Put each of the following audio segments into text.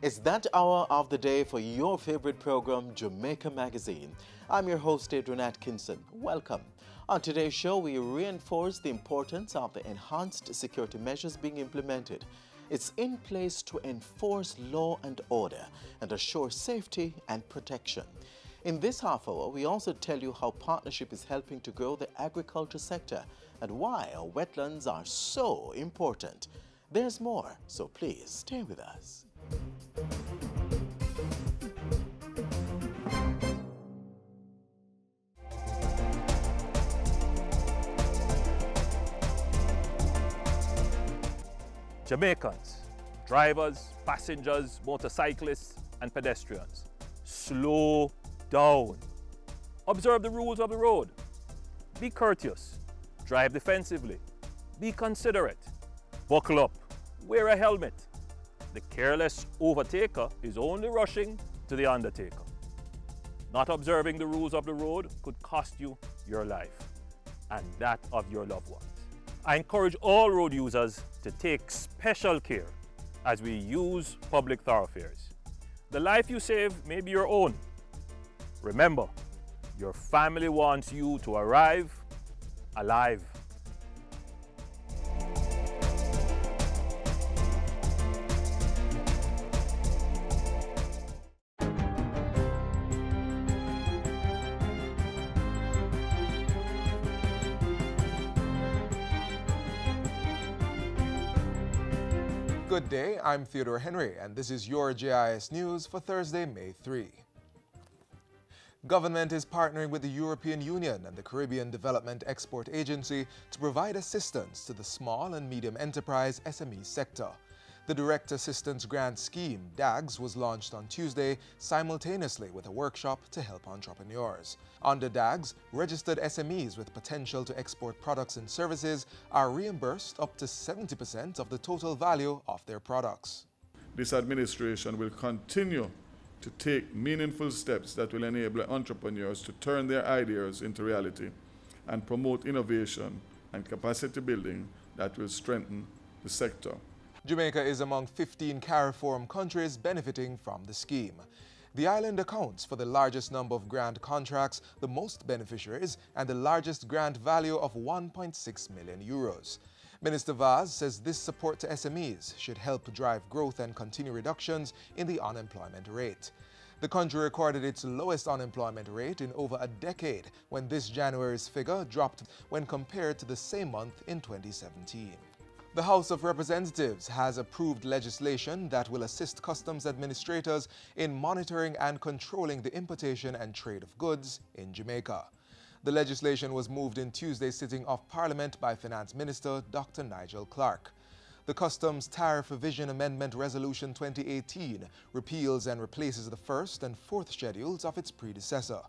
It's that hour of the day for your favorite program, Jamaica Magazine. I'm your host, Adrian Atkinson. Welcome. On today's show, we reinforce the importance of the enhanced security measures being implemented. It's in place to enforce law and order and assure safety and protection. In this half hour, we also tell you how partnership is helping to grow the agriculture sector and why our wetlands are so important. There's more, so please stay with us. Jamaicans, drivers, passengers, motorcyclists, and pedestrians, slow down. Observe the rules of the road. Be courteous. Drive defensively. Be considerate. Buckle up. Wear a helmet. The careless overtaker is only rushing to the undertaker. Not observing the rules of the road could cost you your life and that of your loved ones. I encourage all road users to take special care as we use public thoroughfares. The life you save may be your own. Remember, your family wants you to arrive alive. Good day, I'm Theodore Henry, and this is your JIS News for Thursday, May 3. Government is partnering with the European Union and the Caribbean Development Export Agency to provide assistance to the small and medium enterprise SME sector. The Direct Assistance Grant Scheme, DAGS, was launched on Tuesday simultaneously with a workshop to help entrepreneurs. Under DAGS, registered SMEs with potential to export products and services are reimbursed up to 70% of the total value of their products. This administration will continue to take meaningful steps that will enable entrepreneurs to turn their ideas into reality and promote innovation and capacity building that will strengthen the sector. Jamaica is among 15 CARIFORUM countries benefiting from the scheme. The island accounts for the largest number of grant contracts, the most beneficiaries, and the largest grant value of 1.6 million euros. Minister Vaz says this support to SMEs should help drive growth and continue reductions in the unemployment rate. The country recorded its lowest unemployment rate in over a decade when this January's figure dropped when compared to the same month in 2017. The House of Representatives has approved legislation that will assist customs administrators in monitoring and controlling the importation and trade of goods in Jamaica. The legislation was moved in Tuesday's sitting of Parliament by Finance Minister Dr. Nigel Clark. The Customs Tariff Revision Amendment Resolution 2018 repeals and replaces the first and fourth schedules of its predecessor.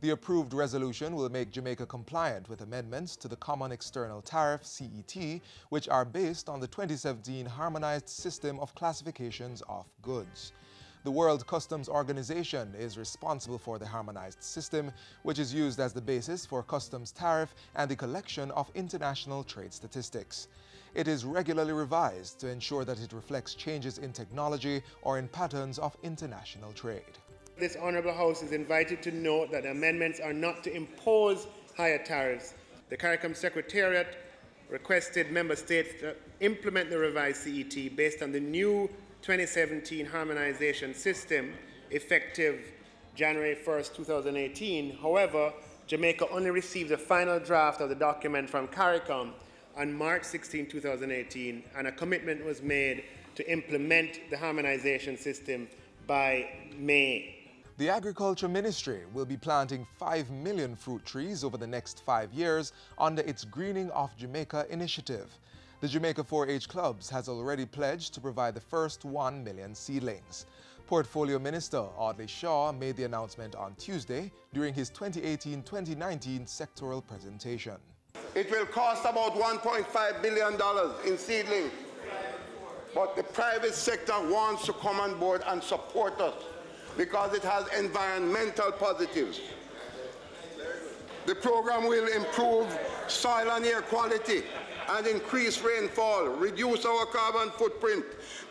The approved resolution will make Jamaica compliant with amendments to the Common External Tariff, CET, which are based on the 2017 Harmonized System of Classifications of Goods. The World Customs Organization is responsible for the harmonized system, which is used as the basis for customs tariff and the collection of international trade statistics. It is regularly revised to ensure that it reflects changes in technology or in patterns of international trade. This Honourable House is invited to note that amendments are not to impose higher tariffs. The CARICOM Secretariat requested Member States to implement the revised CET based on the new 2017 harmonization system effective January 1st, 2018. However, Jamaica only received a final draft of the document from CARICOM on March 16, 2018, and a commitment was made to implement the harmonization system by May. The Agriculture Ministry will be planting 5 million fruit trees over the next 5 years under its Greening of Jamaica initiative. The Jamaica 4-H Clubs has already pledged to provide the first 1 million seedlings. Portfolio Minister Audley Shaw made the announcement on Tuesday during his 2018-2019 sectoral presentation. It will cost about $1.5 billion in seedlings, but the private sector wants to come on board and support us because it has environmental positives. The program will improve soil and air quality, and increase rainfall, reduce our carbon footprint,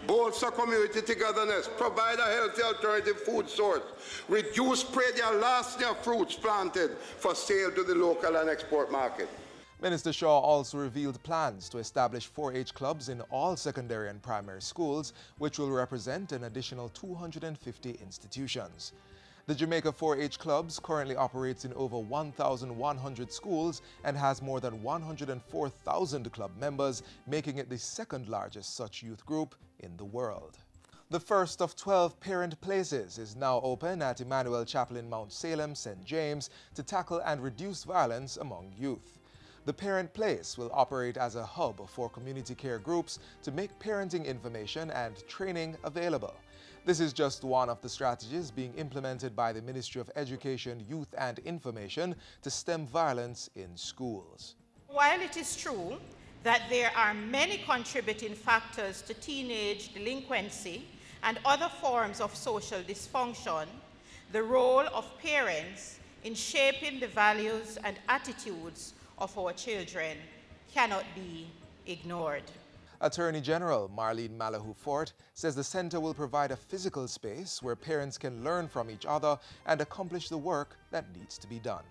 bolster community togetherness, provide a healthy alternative food source, reduce predia last year fruits planted for sale to the local and export market. Minister Shaw also revealed plans to establish 4-H clubs in all secondary and primary schools, which will represent an additional 250 institutions. The Jamaica 4-H Clubs currently operates in over 1,100 schools and has more than 104,000 club members, making it the second largest such youth group in the world. The first of 12 parent places is now open at Emmanuel Chapel in Mount Salem, St. James, to tackle and reduce violence among youth. The parent place will operate as a hub for community care groups to make parenting information and training available. This is just one of the strategies being implemented by the Ministry of Education, Youth and Information to stem violence in schools. While it is true that there are many contributing factors to teenage delinquency and other forms of social dysfunction, the role of parents in shaping the values and attitudes of our children cannot be ignored. Attorney General Marlene Malahoo Fort says the center will provide a physical space where parents can learn from each other and accomplish the work that needs to be done.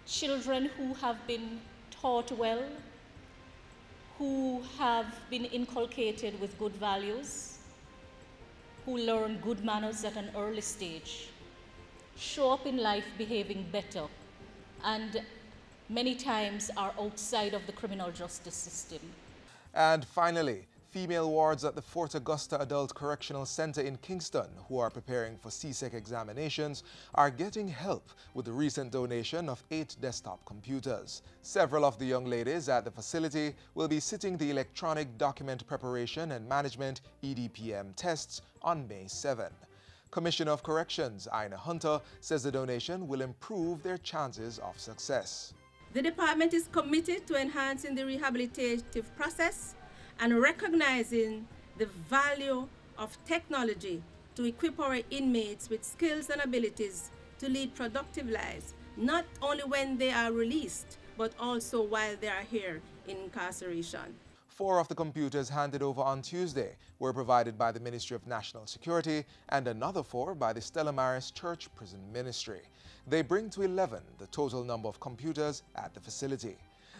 Children who have been taught well, who have been inculcated with good values, who learn good manners at an early stage, show up in life behaving better, and many times are outside of the criminal justice system. And finally, female wards at the Fort Augusta Adult Correctional Center in Kingston, who are preparing for CSEC examinations, are getting help with the recent donation of 8 desktop computers. Several of the young ladies at the facility will be sitting the Electronic Document Preparation and Management EDPM tests on May 7. Commissioner of Corrections Ina Hunter says the donation will improve their chances of success. The department is committed to enhancing the rehabilitative process and recognizing the value of technology to equip our inmates with skills and abilities to lead productive lives, not only when they are released, but also while they are here in incarceration. 4 of the computers handed over on Tuesday were provided by the Ministry of National Security and another 4 by the Stella Maris Church Prison Ministry. They bring to 11 the total number of computers at the facility.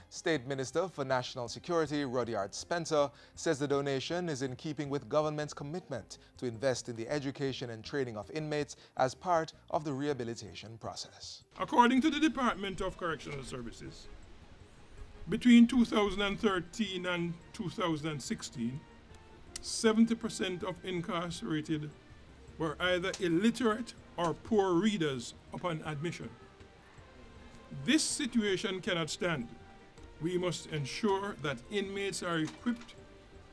State Minister for National Security Rudyard Spencer says the donation is in keeping with government's commitment to invest in the education and training of inmates as part of the rehabilitation process. According to the Department of Correctional Services, between 2013 and 2016, 70% of incarcerated were either illiterate or poor readers upon admission. This situation cannot stand. We must ensure that inmates are equipped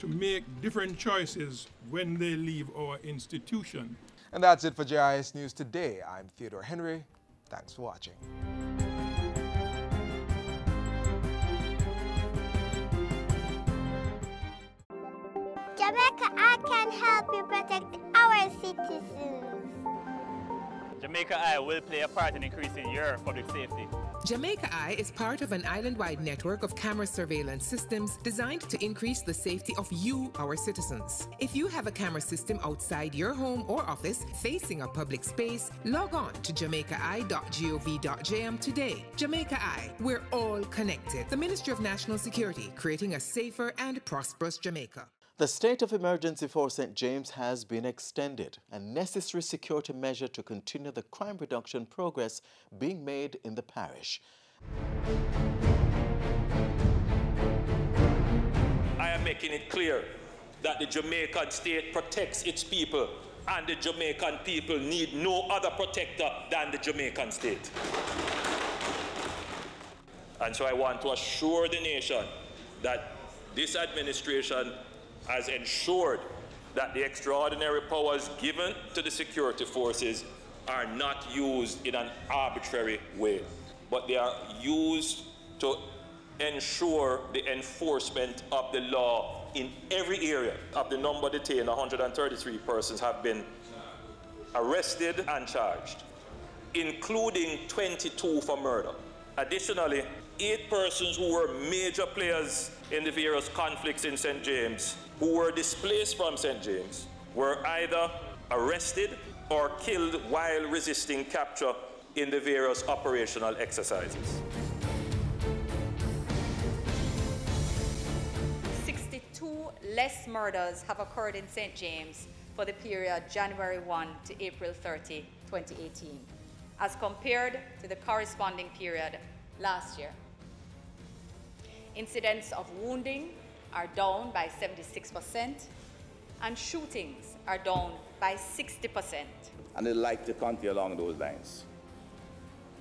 to make different choices when they leave our institution. And that's it for JIS News Today. I'm Theodore Henry. Thanks for watching. Jamaica Eye can help you protect our citizens. Jamaica Eye will play a part in increasing your public safety. Jamaica Eye is part of an island-wide network of camera surveillance systems designed to increase the safety of you, our citizens. If you have a camera system outside your home or office facing a public space, log on to jamaicaeye.gov.jm today. Jamaica Eye, we're all connected. The Ministry of National Security, creating a safer and prosperous Jamaica. The state of emergency for St. James has been extended, a necessary security measure to continue the crime reduction progress being made in the parish. I am making it clear that the Jamaican state protects its people, and the Jamaican people need no other protector than the Jamaican state. And so I want to assure the nation that this administration has ensured that the extraordinary powers given to the security forces are not used in an arbitrary way, but they are used to ensure the enforcement of the law in every area. Of the number detained, 133 persons have been arrested and charged, including 22 for murder. Additionally, 8 persons who were major players in the various conflicts in St. James, who were displaced from St. James, were either arrested or killed while resisting capture in the various operational exercises. 62 less murders have occurred in St. James for the period January 1 to April 30, 2018, as compared to the corresponding period last year. Incidents of wounding are down by 76%, and shootings are down by 60%. And they'd like to continue along those lines.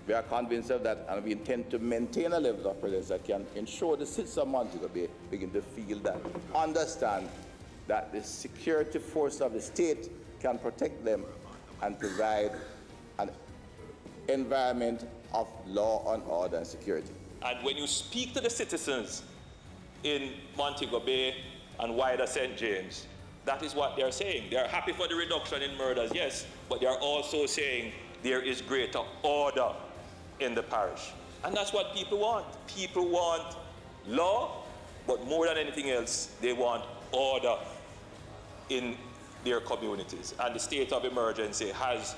We are convinced of that, and we intend to maintain a level of presence that can ensure the citizens of Montego Bay begin to feel that, understand that the security force of the state can protect them and provide an environment of law and order and security. And when you speak to the citizens in Montego Bay and wider St. James, that is what they're saying. They're happy for the reduction in murders, yes, but they're also saying there is greater order in the parish. And that's what people want. People want law, but more than anything else, they want order in their communities. And the state of emergency has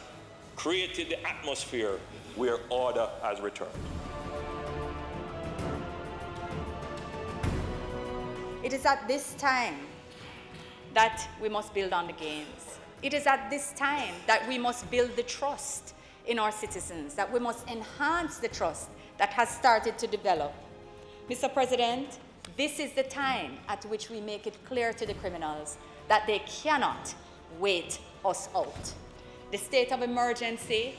created the atmosphere where order has returned. It is at this time that we must build on the gains. It is at this time that we must build the trust in our citizens, that we must enhance the trust that has started to develop. Mr. President, this is the time at which we make it clear to the criminals that they cannot wait us out. The state of emergency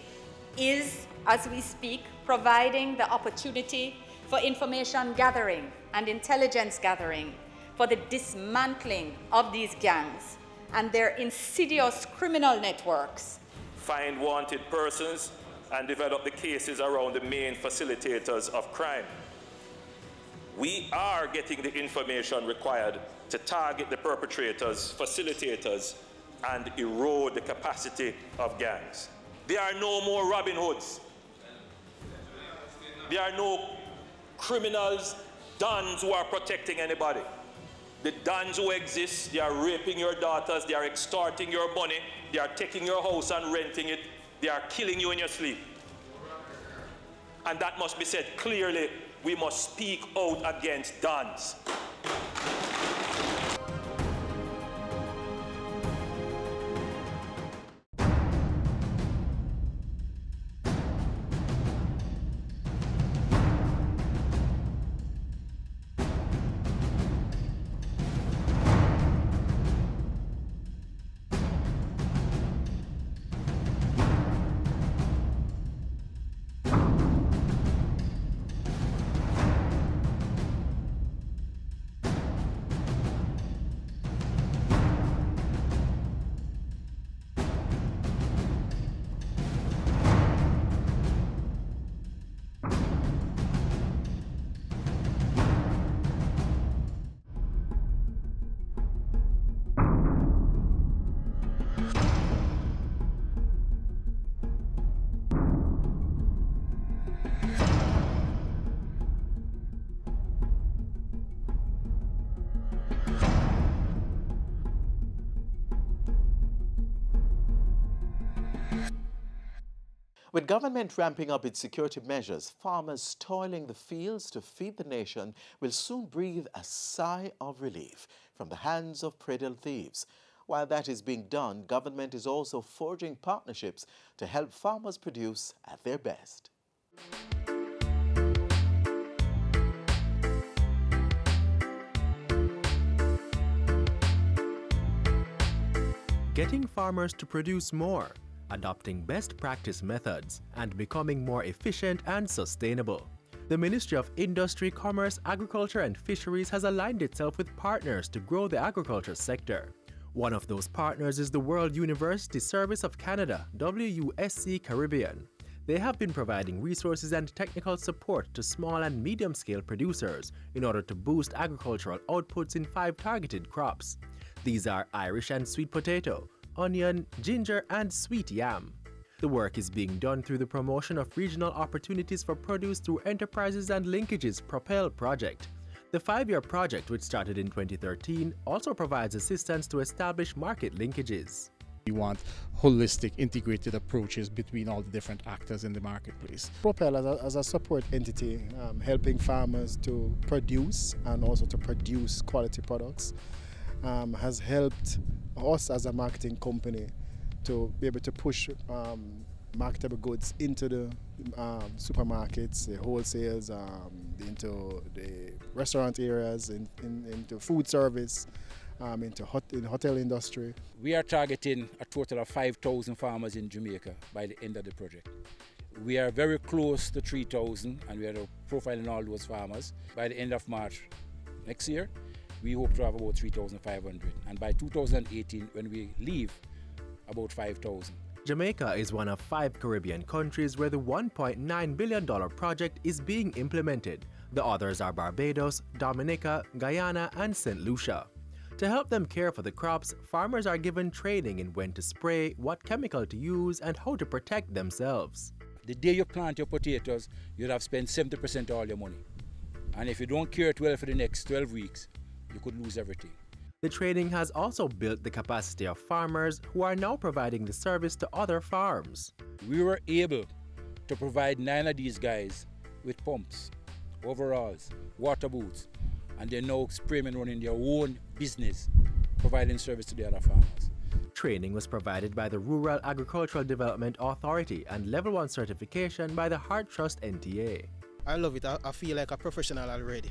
is, as we speak, providing the opportunity for information gathering and intelligence gathering for the dismantling of these gangs and their insidious criminal networks. Find wanted persons and develop the cases around the main facilitators of crime. We are getting the information required to target the perpetrators, facilitators, and erode the capacity of gangs. There are no more Robin Hoods. There are no criminals, dons who are protecting anybody. The dons who exist, they are raping your daughters, they are extorting your money, they are taking your house and renting it, they are killing you in your sleep. And that must be said clearly. We must speak out against dons. With government ramping up its security measures, farmers toiling the fields to feed the nation will soon breathe a sigh of relief from the hands of prey-dealt thieves. While that is being done, government is also forging partnerships to help farmers produce at their best. Getting farmers to produce more, adopting best practice methods, and becoming more efficient and sustainable. The Ministry of Industry, Commerce, Agriculture and Fisheries has aligned itself with partners to grow the agriculture sector. One of those partners is the World University Service of Canada, WUSC Caribbean. They have been providing resources and technical support to small and medium-scale producers in order to boost agricultural outputs in 5 targeted crops. These are Irish and sweet potato, onion, ginger, and sweet yam. The work is being done through the promotion of regional opportunities for produce through Enterprises and Linkages Propel project. The 5-year project, which started in 2013, also provides assistance to establish market linkages. We want holistic, integrated approaches between all the different actors in the marketplace. Propel as a support entity, helping farmers to produce and also to produce quality products, has helped us as a marketing company to be able to push marketable goods into the supermarkets, the wholesales, into the restaurant areas, into food service, into hotel industry. We are targeting a total of 5,000 farmers in Jamaica by the end of the project. We are very close to 3,000 and we are profiling all those farmers. By the end of March next year, we hope to have about 3,500, and by 2018, when we leave, about 5,000. Jamaica is one of 5 Caribbean countries where the $1.9 billion project is being implemented. The others are Barbados, Dominica, Guyana, and St. Lucia. To help them care for the crops, farmers are given training in when to spray, what chemical to use, and how to protect themselves. The day you plant your potatoes, you'll have spent 70% of all your money. And if you don't care it well for the next 12 weeks, you could lose everything. The training has also built the capacity of farmers who are now providing the service to other farms. We were able to provide 9 of these guys with pumps, overalls, water boots, and they're now spraying and running their own business, providing service to the other farmers. Training was provided by the Rural Agricultural Development Authority and Level 1 certification by the Heart Trust NTA. I love it. I feel like a professional already.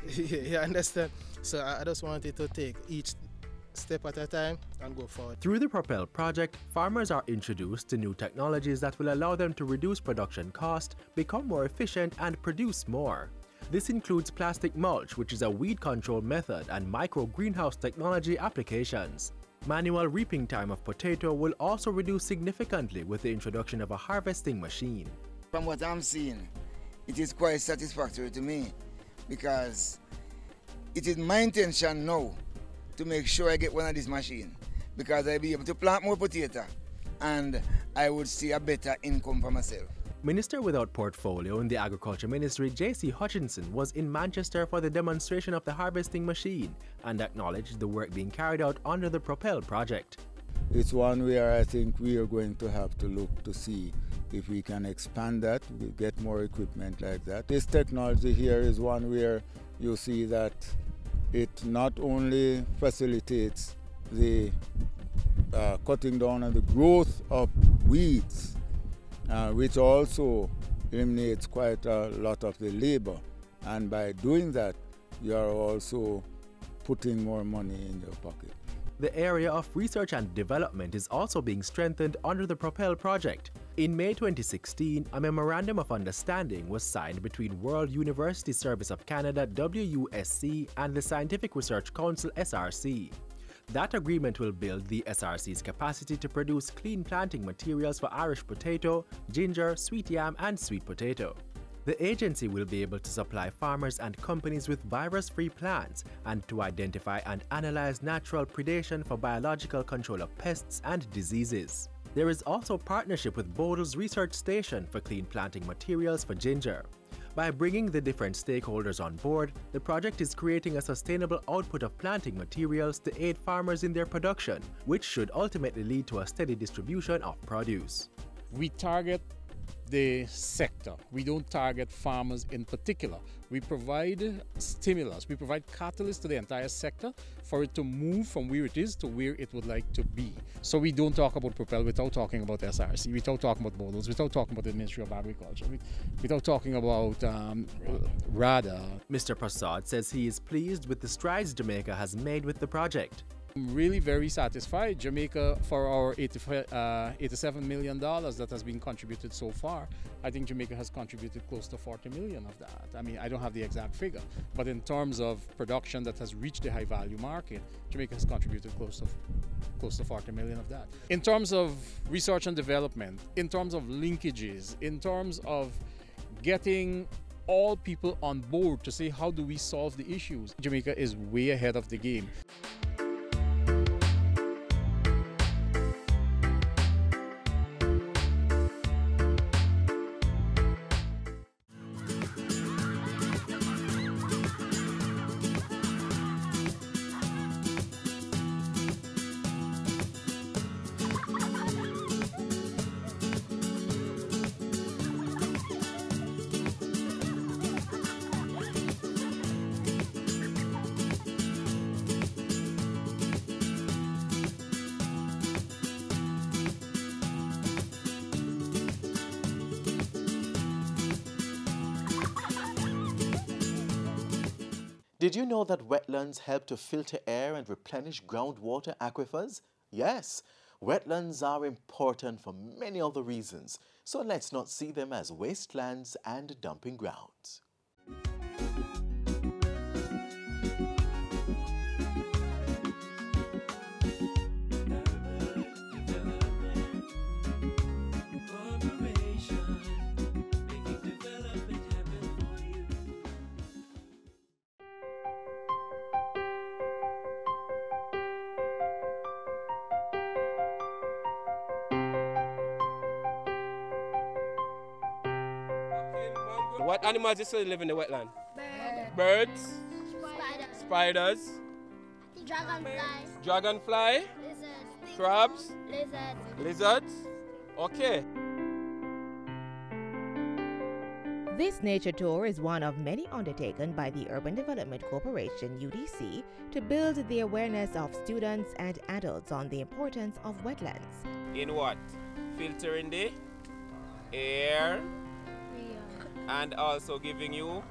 You understand? So I just wanted to take each step at a time and go forward. Through the Propel project, farmers are introduced to new technologies that will allow them to reduce production cost, become more efficient, and produce more. This includes plastic mulch, which is a weed control method, and micro greenhouse technology applications. Manual reaping time of potato will also reduce significantly with the introduction of a harvesting machine. From what I'm seeing, it is quite satisfactory to me, because it is my intention now to make sure I get one of these machines, because I'll be able to plant more potato and I would see a better income for myself. Minister without portfolio in the Agriculture Ministry, J.C. Hutchinson, was in Manchester for the demonstration of the harvesting machine and acknowledged the work being carried out under the Propel project. It's one where I think we are going to have to look to see if we can expand that, we get more equipment like that. This technology here is one where you see that it not only facilitates the cutting down on the growth of weeds, which also eliminates quite a lot of the labor. And by doing that, you are also putting more money in your pocket. The area of research and development is also being strengthened under the Propel project. In May 2016, a Memorandum of Understanding was signed between World University Service of Canada WUSC and the Scientific Research Council SRC. That agreement will build the SRC's capacity to produce clean planting materials for Irish potato, ginger, sweet yam, and sweet potato. The agency will be able to supply farmers and companies with virus-free plants and to identify and analyze natural predation for biological control of pests and diseases. There is also partnership with Bodle's Research Station for clean planting materials for ginger. By bringing the different stakeholders on board, the project is creating a sustainable output of planting materials to aid farmers in their production, which should ultimately lead to a steady distribution of produce. We target the sector. We don't target farmers in particular. We provide stimulus, we provide catalyst to the entire sector for it to move from where it is to where it would like to be. So we don't talk about Propel without talking about SRC, without talking about Bodles, without talking about the Ministry of Agriculture, without talking about RADA. Mr. Prasad says he is pleased with the strides Jamaica has made with the project. I'm really very satisfied. Jamaica, for our $87 million that has been contributed so far, I think Jamaica has contributed close to 40 million of that. I mean, I don't have the exact figure, but in terms of production that has reached the high value market, Jamaica has contributed close to 40 million of that. In terms of research and development, in terms of linkages, in terms of getting all people on board to say how do we solve the issues, Jamaica is way ahead of the game. Did you know that wetlands help to filter air and replenish groundwater aquifers? Yes, wetlands are important for many other reasons, so let's not see them as wastelands and dumping grounds. What animals do still live in the wetland? Birds. Spiders. Dragonfly. Crabs. Lizards. Okay. This nature tour is one of many undertaken by the Urban Development Corporation, UDC, to build the awareness of students and adults on the importance of wetlands. In what? Filtering the air and also giving you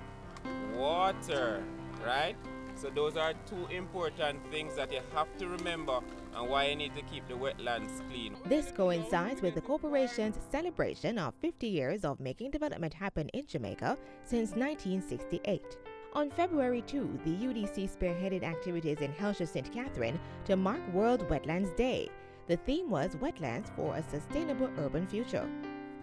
water, right? So those are two important things that you have to remember and why you need to keep the wetlands clean. This coincides with the corporation's celebration of 50 years of making development happen in Jamaica since 1968. On February 2, the UDC spearheaded activities in Helsha St. Catherine to mark World Wetlands Day. The theme was Wetlands for a Sustainable Urban Future.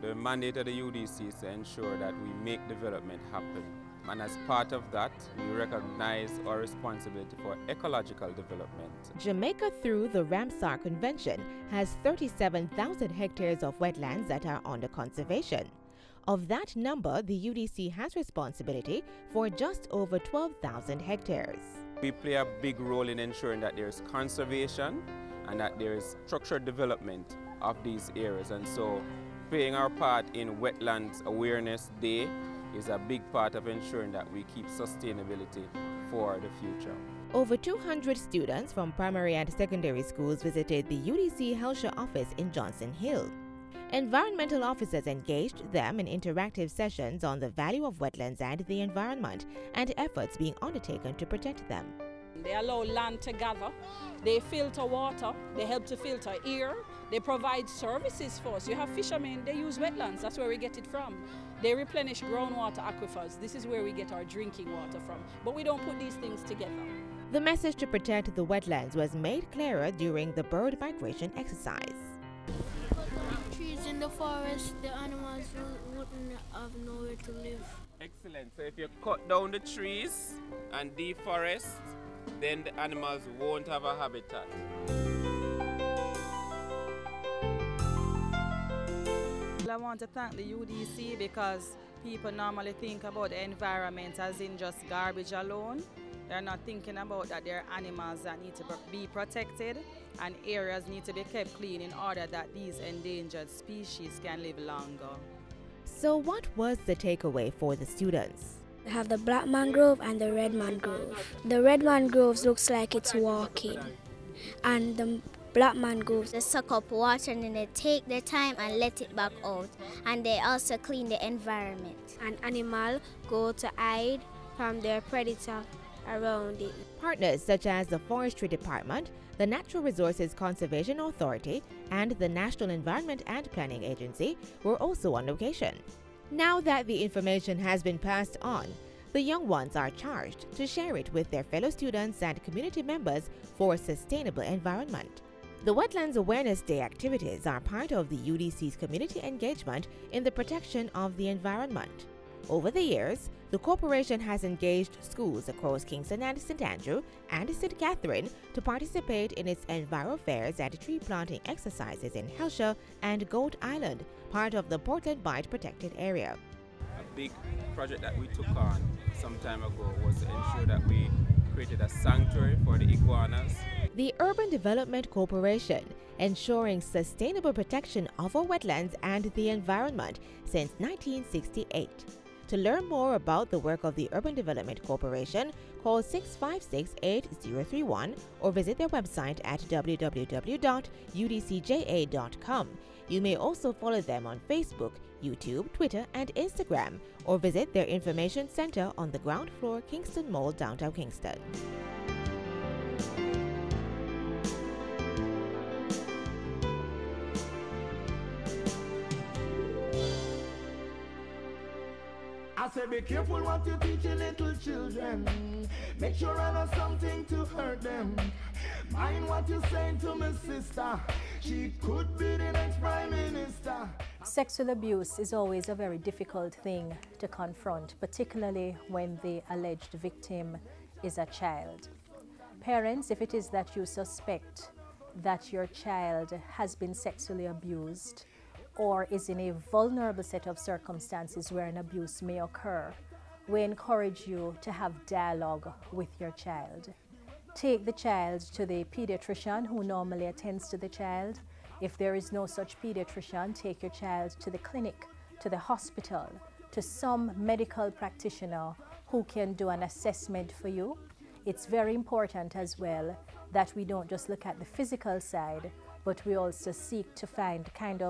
The mandate of the UDC is to ensure that we make development happen. And as part of that, we recognize our responsibility for ecological development. Jamaica, through the Ramsar Convention, has 37,000 hectares of wetlands that are under conservation. Of that number, the UDC has responsibility for just over 12,000 hectares. We play a big role in ensuring that there is conservation and that there is structured development of these areas. And so playing our part in Wetlands Awareness Day is a big part of ensuring that we keep sustainability for the future. Over 200 students from primary and secondary schools visited the UDC Helsha office in Johnson Hill. Environmental officers engaged them in interactive sessions on the value of wetlands and the environment and efforts being undertaken to protect them. They allow land to gather, they filter water, they help to filter air, they provide services for us. You have fishermen, they use wetlands, that's where we get it from. They replenish groundwater aquifers, this is where we get our drinking water from. But we don't put these things together. The message to protect the wetlands was made clearer during the bird migration exercise. Trees in the forest, the animals wouldn't have nowhere to live. Excellent. So if you cut down the trees and deforest, then the animals won't have a habitat. I want to thank the UDC because people normally think about the environment as in just garbage alone. They're not thinking about that there are animals that need to be protected and areas need to be kept clean in order that these endangered species can live longer. So what was the takeaway for the students? We have the black mangrove and the red mangrove. The red mangroves looks like it's walking, and the black mangroves, they suck up water and then they take their time and let it back out, and they also clean the environment. An animal go to hide from their predator around it. Partners such as the Forestry Department, the Natural Resources Conservation Authority, and the National Environment and Planning Agency were also on location. Now that the information has been passed on, the young ones are charged to share it with their fellow students and community members for a sustainable environment. The Wetlands Awareness Day activities are part of the UDC's community engagement in the protection of the environment. Over the years, the corporation has engaged schools across Kingston and St. Andrew and St. Catherine to participate in its Enviro Fairs and tree planting exercises in Helsha and Goat Island, part of the Portland Bight Protected Area. A big project that we took on some time ago was to ensure that we created a sanctuary for the iguanas. The Urban Development Corporation, ensuring sustainable protection of our wetlands and the environment since 1968. To learn more about the work of the Urban Development Corporation, call 656-8031 or visit their website at www.udcja.com. You may also follow them on Facebook, YouTube, Twitter, and Instagram, or visit their information center on the ground floor, Kingston Mall, downtown Kingston. I say be careful what you teach your little children. Make sure I know something to hurt them. Mind what you saying to my sister. She could be the next prime minister. Sexual abuse is always a very difficult thing to confront, particularly when the alleged victim is a child. Parents, if it is that you suspect that your child has been sexually abused or is in a vulnerable set of circumstances where an abuse may occur, we encourage you to have dialogue with your child. Take the child to the pediatrician who normally attends to the child. If there is no such pediatrician, take your child to the clinic, to the hospital, to some medical practitioner who can do an assessment for you. It's very important as well that we don't just look at the physical side, but we also seek to find the kind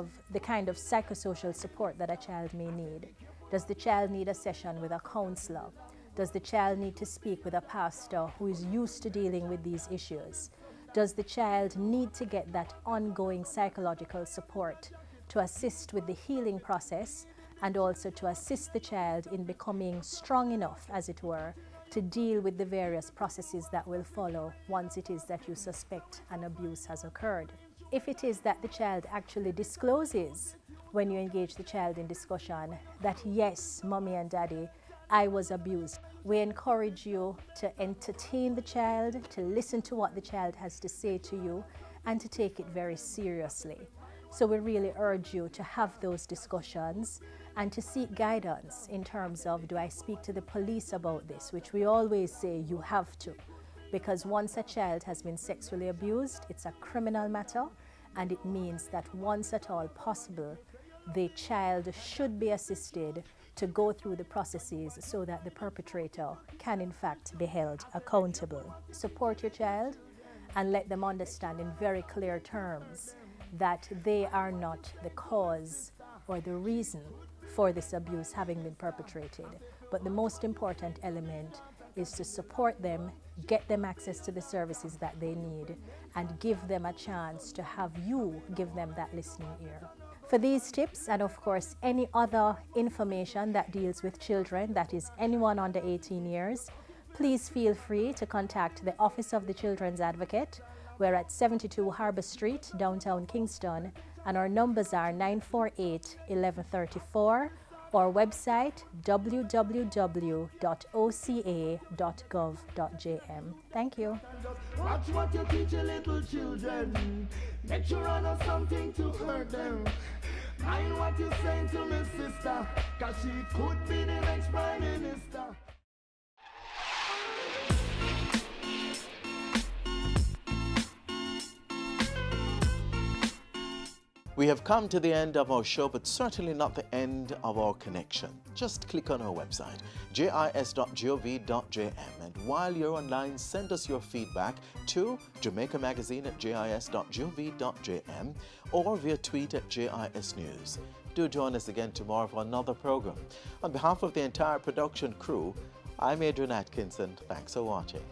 of psychosocial support that a child may need. Does the child need a session with a counselor? Does the child need to speak with a pastor who is used to dealing with these issues? Does the child need to get that ongoing psychological support to assist with the healing process and also to assist the child in becoming strong enough, as it were, to deal with the various processes that will follow once it is that you suspect an abuse has occurred? If it is that the child actually discloses when you engage the child in discussion that, yes, mommy and daddy, I was abused, we encourage you to entertain the child, to listen to what the child has to say to you, and to take it very seriously. So we really urge you to have those discussions and to seek guidance in terms of, do I speak to the police about this, which we always say you have to. Because once a child has been sexually abused, it's a criminal matter, and it means that once at all possible, the child should be assisted to go through the processes so that the perpetrator can in fact be held accountable. Support your child and let them understand in very clear terms that they are not the cause or the reason for this abuse having been perpetrated. But the most important element is to support them, get them access to the services that they need, and give them a chance to have you give them that listening ear. For these tips and of course any other information that deals with children, that is anyone under 18 years, please feel free to contact the Office of the Children's Advocate. We're at 72 Harbour Street, downtown Kingston, and our numbers are 948-1134, or website www.oca.gov.jm. Thank you. Watch what you teach your little children. Make sure I know something to hurt them. Mind what you saying to my sister, cause she could be the next prime minister. We have come to the end of our show, but certainly not the end of our connection. Just click on our website, jis.gov.jm, and while you're online, send us your feedback to Jamaica Magazine at jis.gov.jm or via tweet at JIS News. Do join us again tomorrow for another program. On behalf of the entire production crew, I'm Adrian Atkinson. Thanks for watching.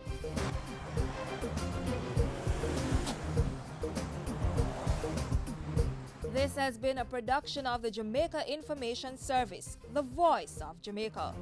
This has been a production of the Jamaica Information Service, the voice of Jamaica.